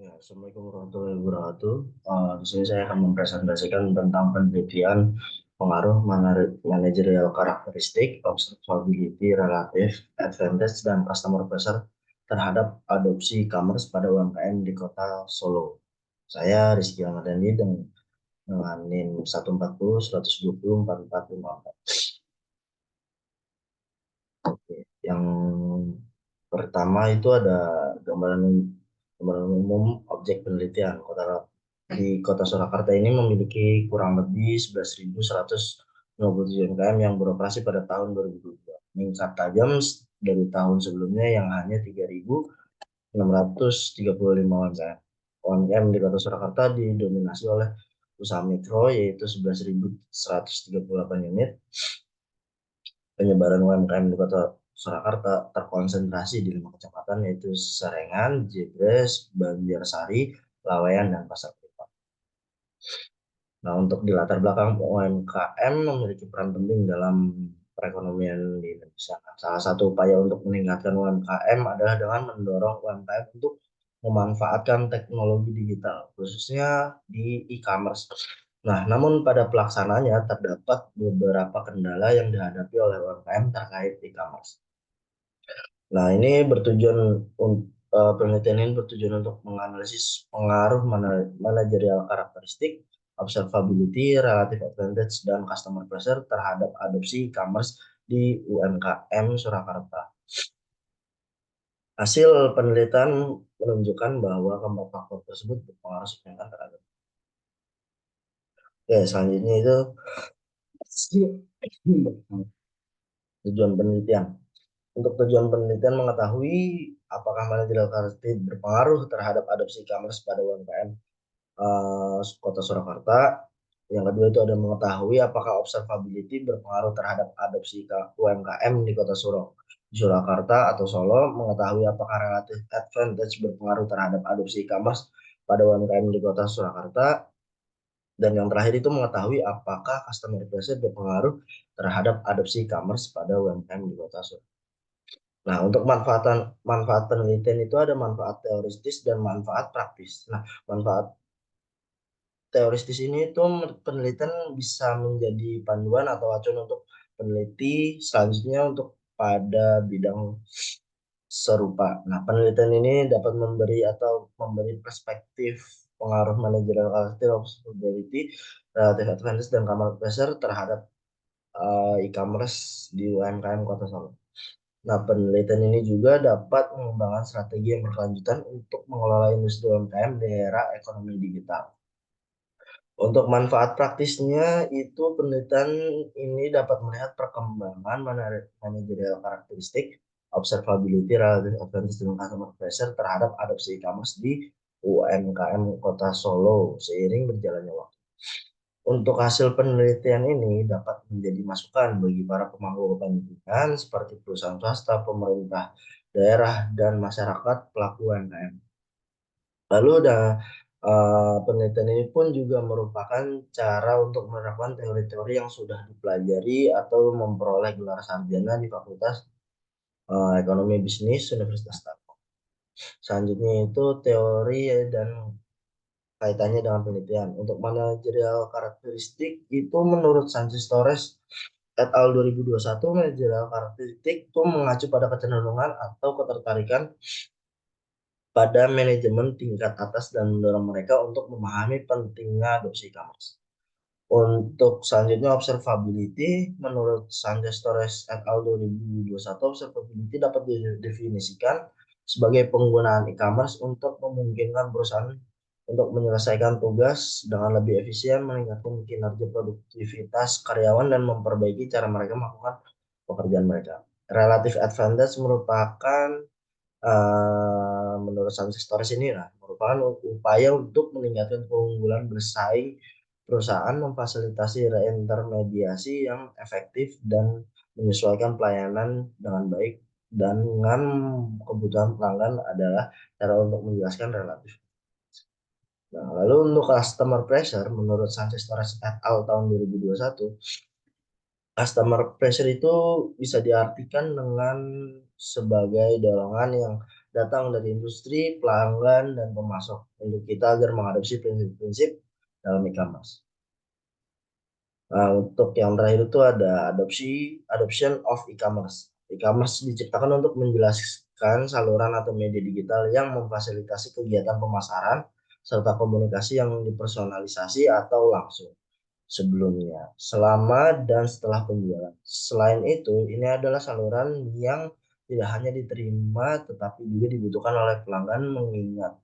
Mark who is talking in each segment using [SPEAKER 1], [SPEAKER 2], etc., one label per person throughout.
[SPEAKER 1] Ya, Assalamualaikum warahmatullahi wabarakatuh. Di sini saya akan mempresentasikan tentang penelitian pengaruh manajerial karakteristik, observability, relative advantage, dan customer pressure terhadap adopsi e-commerce pada UMKM di Kota Solo. Saya Rizky Ahmadandi dengan NIM 140 120 4454. Oke, yang pertama itu ada gambaran gambaran umum objek penelitian. Kota Surakarta ini memiliki kurang lebih 11.157 UMKM yang beroperasi pada tahun 2022. Meningkat tajam dari tahun sebelumnya yang hanya 3.635 UMKM. UMKM di Kota Surakarta didominasi oleh usaha mikro yaitu 11.138 unit. Penyebaran UMKM di Kota Surakarta terkonsentrasi di 5 kecamatan yaitu Serengan, Jebres, Banjarsari, Laweyan, dan Pasar Kliwon. Nah, untuk di latar belakang UMKM memiliki peran penting dalam perekonomian di Indonesia. Salah satu upaya untuk meningkatkan UMKM adalah dengan mendorong UMKM untuk memanfaatkan teknologi digital, khususnya di e-commerce. Nah, namun pada pelaksanaannya terdapat beberapa kendala yang dihadapi oleh UMKM terkait e-commerce. Nah, ini penelitian ini bertujuan untuk menganalisis pengaruh manajerial karakteristik, observability, relative advantage, dan customer pressure terhadap adopsi e-commerce di UMKM Surakarta. Hasil penelitian menunjukkan bahwa keempat faktor tersebut berpengaruh signifikan terhadap. Oke, selanjutnya itu tujuan penelitian. Untuk tujuan penelitian mengetahui apakah manajerial karakteristik berpengaruh terhadap adopsi e-commerce pada UMKM Kota Surakarta. Yang kedua itu ada mengetahui apakah observability berpengaruh terhadap adopsi UMKM di Kota Surakarta atau Solo. Mengetahui apakah relative advantage berpengaruh terhadap adopsi e-commerce pada UMKM di Kota Surakarta. Dan yang terakhir itu mengetahui apakah customer pressure berpengaruh terhadap adopsi e-commerce pada UMKM di Kota Surakarta. Nah, untuk manfaat penelitian itu ada manfaat teoritis dan manfaat praktis. Nah, manfaat teoritis ini itu penelitian bisa menjadi panduan atau acuan untuk peneliti selanjutnya untuk pada bidang serupa. Nah, penelitian ini dapat memberi perspektif pengaruh manajerial observability, relative advantage, dan customer pressure terhadap e-commerce di UMKM Kota Solo. Nah, penelitian ini juga dapat mengembangkan strategi yang berkelanjutan untuk mengelola industri UMKM di era ekonomi digital. Untuk manfaat praktisnya itu penelitian ini dapat melihat perkembangan manajerial karakteristik, observability, relative advantage, dan customer pressure terhadap adopsi e-commerce di UMKM Kota Solo seiring berjalannya waktu. Untuk hasil penelitian ini dapat menjadi masukan bagi para pemangku kepentingan seperti perusahaan swasta, pemerintah daerah, dan masyarakat pelaku UMKM. Lalu penelitian ini pun juga merupakan cara untuk menerapkan teori-teori yang sudah dipelajari atau memperoleh gelar sarjana di Fakultas Ekonomi Bisnis Universitas Stanford. Selanjutnya itu teori dan kaitannya dengan penelitian. Untuk manajerial karakteristik itu menurut Sanchez Torres et al. 2021, manajerial karakteristik itu mengacu pada kecenderungan atau ketertarikan pada manajemen tingkat atas dan mendorong mereka untuk memahami pentingnya adopsi e-commerce. Untuk selanjutnya observability, menurut Sanchez Torres et al. 2021, observability dapat didefinisikan sebagai penggunaan e-commerce untuk memungkinkan perusahaan untuk menyelesaikan tugas dengan lebih efisien, meningkatkan kinerja produktivitas karyawan, dan memperbaiki cara mereka melakukan pekerjaan mereka. Relative advantage merupakan menurut Sanchez Torres ini merupakan upaya untuk meningkatkan keunggulan bersaing perusahaan, memfasilitasi reintermediasi yang efektif, dan menyesuaikan pelayanan dengan baik dengan kebutuhan pelanggan adalah cara untuk menjelaskan relatif. Nah, lalu untuk customer pressure, menurut Sanchez Torres et al. Tahun 2021, customer pressure itu bisa diartikan dengan sebagai dorongan yang datang dari industri, pelanggan, dan pemasok untuk kita agar mengadopsi prinsip-prinsip dalam e-commerce. Nah, untuk yang terakhir itu ada adoption of e-commerce. E-commerce diciptakan untuk menjelaskan saluran atau media digital yang memfasilitasi kegiatan pemasaran serta komunikasi yang dipersonalisasi atau langsung sebelumnya, selama dan setelah penjualan. Selain itu, ini adalah saluran yang tidak hanya diterima tetapi juga dibutuhkan oleh pelanggan mengingat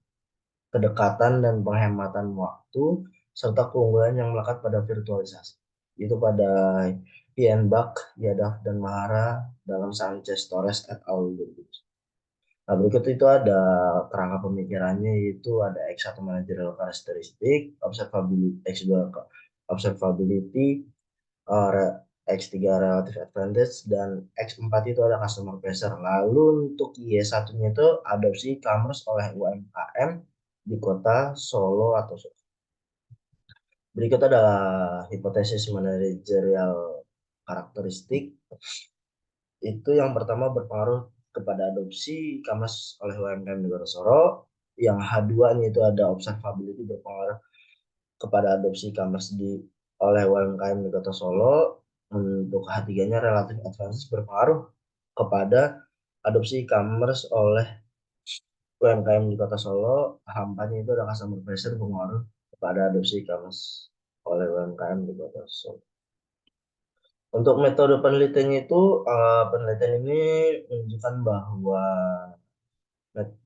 [SPEAKER 1] kedekatan dan penghematan waktu serta keunggulan yang melekat pada virtualisasi. Itu pada Ian Buck, Yadav dan Mahara dalam Sanchez Torres et al. Nah, berikut itu ada kerangka pemikirannya, yaitu ada X1 managerial characteristic, observability, X2 observability, X3 relative advantage, dan X4 itu ada customer pressure. Lalu untuk Y1-nya itu adopsi e-commerce oleh UMKM di kota Solo atau berikut adalah hipotesis manajerial karakteristik. Itu yang pertama berpengaruh kepada adopsi e-commerce oleh UMKM di Kota Solo. Yang H2-nya itu ada observability berpengaruh kepada adopsi e-commerce oleh UMKM di Kota Solo. Untuk H3-nya relative advantage berpengaruh kepada adopsi e-commerce oleh UMKM di Kota Solo. H4-nya itu ada customer pressure berpengaruh kepada adopsi e-commerce oleh UMKM di Kota Solo. Untuk metode penelitiannya itu, penelitian ini menunjukkan bahwa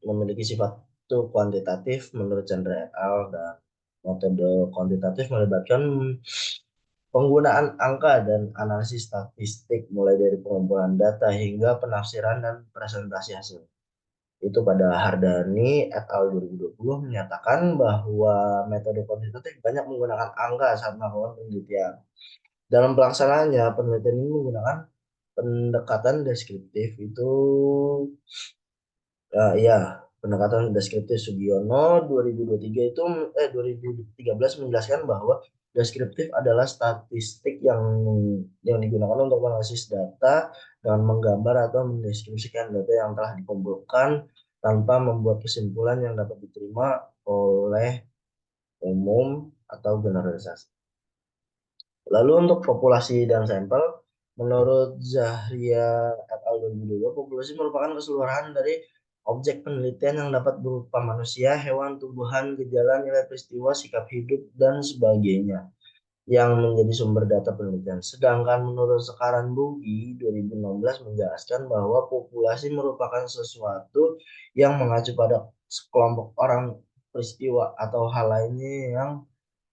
[SPEAKER 1] memiliki sifat itu kuantitatif menurut Chandra et al. Dan metode kuantitatif melibatkan penggunaan angka dan analisis statistik mulai dari pengumpulan data hingga penafsiran dan presentasi hasil. Itu pada Hardani et al. 2020 menyatakan bahwa metode kuantitatif banyak menggunakan angka saat melakukan penelitian. Dalam pelaksanaannya, penelitian ini menggunakan pendekatan deskriptif itu ya, pendekatan deskriptif. Sugiono 2023 itu 2013 menjelaskan bahwa deskriptif adalah statistik yang digunakan untuk menganalisis data dengan menggambar atau mendeskripsikan data yang telah dikumpulkan tanpa membuat kesimpulan yang dapat diterima oleh umum atau generalisasi. Lalu untuk populasi dan sampel, menurut Zahria et al. 2022, populasi merupakan keseluruhan dari objek penelitian yang dapat berupa manusia, hewan, tumbuhan, gejala, nilai peristiwa, sikap hidup, dan sebagainya yang menjadi sumber data penelitian. Sedangkan menurut Sekaran Bugi 2016 menjelaskan bahwa populasi merupakan sesuatu yang mengacu pada sekelompok orang, peristiwa, atau hal lainnya yang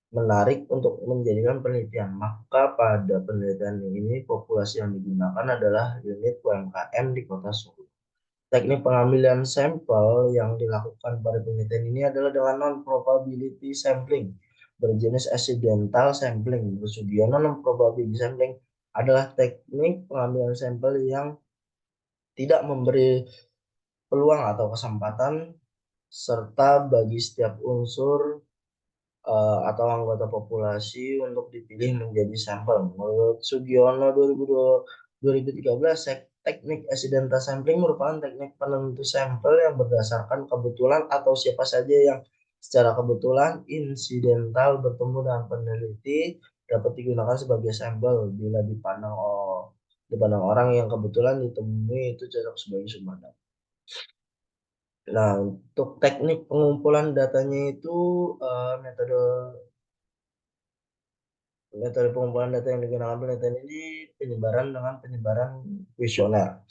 [SPEAKER 1] menarik untuk menjadikan penelitian. Maka pada penelitian ini populasi yang digunakan adalah unit UMKM di Kota Solo. Teknik pengambilan sampel yang dilakukan pada penelitian ini adalah dengan non-probability sampling berjenis accidental sampling. Sugiono non-probability sampling adalah teknik pengambilan sampel yang tidak memberi peluang atau kesempatan serta bagi setiap unsur atau anggota populasi untuk dipilih menjadi sampel. Menurut Sugiono 2013, teknik accidental sampling merupakan teknik penentu sampel yang berdasarkan kebetulan atau siapa saja yang secara kebetulan insidental bertemu dengan peneliti dapat digunakan sebagai sampel bila dipandang orang yang kebetulan ditemui itu cocok sebagai sumber data. Nah, untuk teknik pengumpulan datanya itu metode metode pengumpulan data yang digunakan penelitian ini penyebaran dengan penyebaran kuesioner.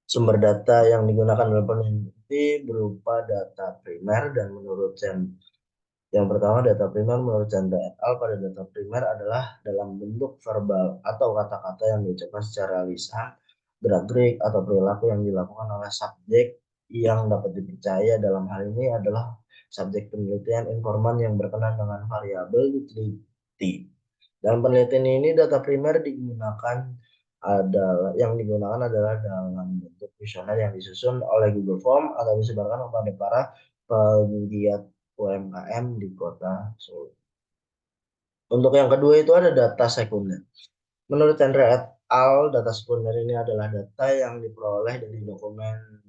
[SPEAKER 1] Sumber data yang digunakan dalam penelitian berupa data primer dan menurut yang pertama data primer menurut Chandra et al. Pada data primer adalah dalam bentuk verbal atau kata-kata yang diucapkan secara lisan, gerak-gerik atau perilaku yang dilakukan oleh subjek yang dapat dipercaya. Dalam hal ini adalah subjek penelitian, informan yang berkenan dengan variabel diteliti. Dalam penelitian ini data primer adalah dalam bentuk kuesioner yang disusun oleh Google Form atau disebarkan kepada para penggiat UMKM di Kota Solo. Untuk yang kedua itu ada data sekunder. Menurut Chandra et data sekunder ini adalah data yang diperoleh dari dokumen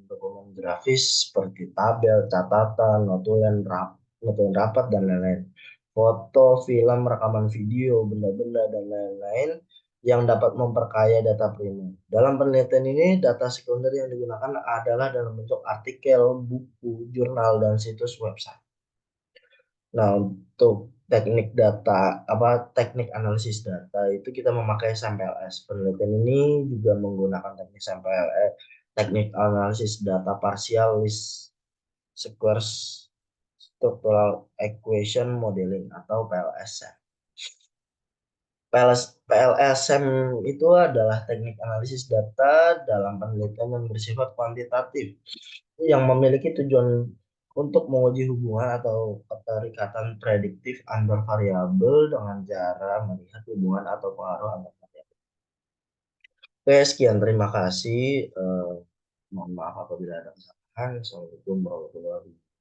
[SPEAKER 1] grafis seperti tabel, catatan, notulen rapat, dan lain-lain. Foto, film, rekaman video, benda-benda, dan lain-lain yang dapat memperkaya data primer. Dalam penelitian ini, data sekunder yang digunakan adalah dalam bentuk artikel, buku, jurnal, dan situs website. Nah, untuk teknik analisis data itu kita memakai SAMPLS. Penelitian ini juga menggunakan teknik SAMPLS, teknik analisis data partial list squares structural equation modeling atau PLSM. PLSM itu adalah teknik analisis data dalam penelitian yang bersifat kuantitatif yang memiliki tujuan untuk menguji hubungan atau keterikatan prediktif antar variabel dengan cara melihat hubungan atau pengaruh antar variabel. Oke, sekian terima kasih. Mohon maaf apabila ada kesalahan. Assalamualaikum warahmatullahi wabarakatuh.